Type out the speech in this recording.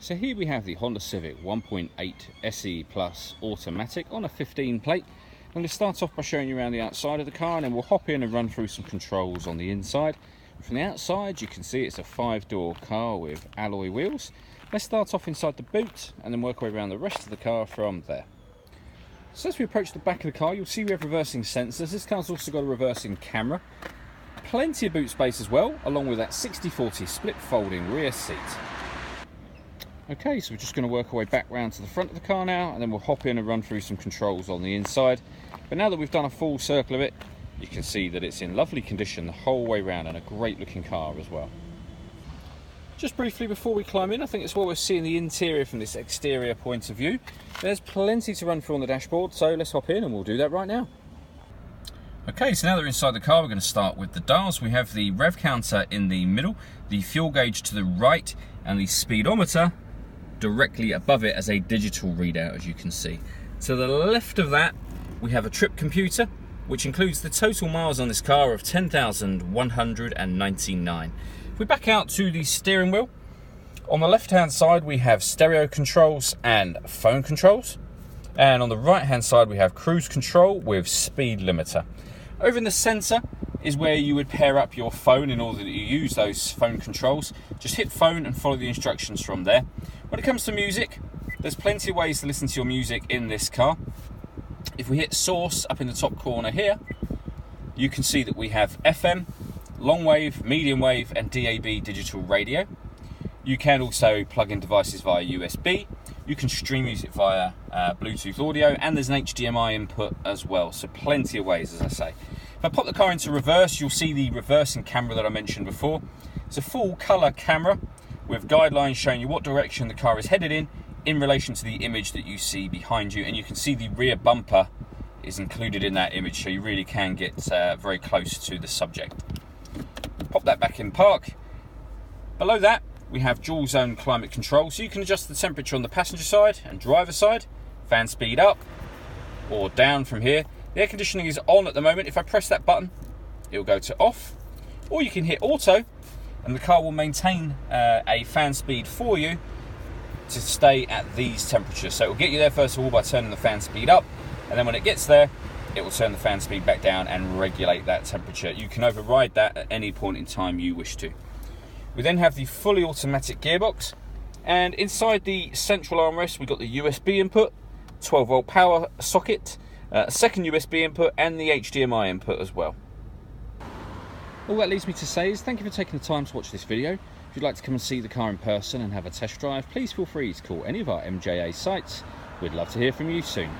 So here we have the Honda Civic 1.8 SE Plus automatic on a 15 plate. I'm going to start off by showing you around the outside of the car, and then we'll hop in and run through some controls on the inside. From the outside you can see it's a 5-door car with alloy wheels. Let's start off inside the boot and then work our way around the rest of the car from there. So as we approach the back of the car, you'll see we have reversing sensors. This car's also got a reversing camera. Plenty of boot space as well, along with that 60/40 split folding rear seat. Okay, so we're just going to work our way back round to the front of the car now, and then we'll hop in and run through some controls on the inside. But now that we've done a full circle of it, you can see that it's in lovely condition the whole way round, and a great looking car as well. Just briefly before we climb in, I think it's what we're seeing the interior from this exterior point of view. There's plenty to run through on the dashboard, so let's hop in and we'll do that right now. Okay, so now that we're inside the car, we're going to start with the dials. We have the rev counter in the middle, the fuel gauge to the right, and the speedometer directly above it as a digital readout, as you can see. To the left of that, we have a trip computer, which includes the total miles on this car of 10,199. If we back out to the steering wheel, on the left-hand side we have stereo controls and phone controls, and on the right-hand side we have cruise control with speed limiter. Over in the centre is where you would pair up your phone in order that you use those phone controls. Just hit phone and follow the instructions from there. When it comes to music, there's plenty of ways to listen to your music in this car. If we hit source up in the top corner here, you can see that we have FM, long wave, medium wave and DAB digital radio. You can also plug in devices via USB. You can stream music via Bluetooth audio, and there's an HDMI input as well, so plenty of ways, as I say. If I pop the car into reverse, you'll see the reversing camera that I mentioned before. It's a full colour camera with guidelines showing you what direction the car is headed in relation to the image that you see behind you, and you can see the rear bumper is included in that image, so you really can get very close to the subject. Pop that back in park. Below that we have dual zone climate control, so you can adjust the temperature on the passenger side and driver side, fan speed up or down from here. The air conditioning is on at the moment. If I press that button, it will go to off, or you can hit auto and the car will maintain a fan speed for you to stay at these temperatures. So it will get you there first of all by turning the fan speed up, and then when it gets there, it will turn the fan speed back down and regulate that temperature. You can override that at any point in time you wish to. We then have the fully automatic gearbox, and inside the central armrest we've got the USB input, 12-volt power socket, a second USB input and the HDMI input as well. All that leaves me to say is thank you for taking the time to watch this video. If you'd like to come and see the car in person and have a test drive, please feel free to call any of our MJA sites. We'd love to hear from you soon.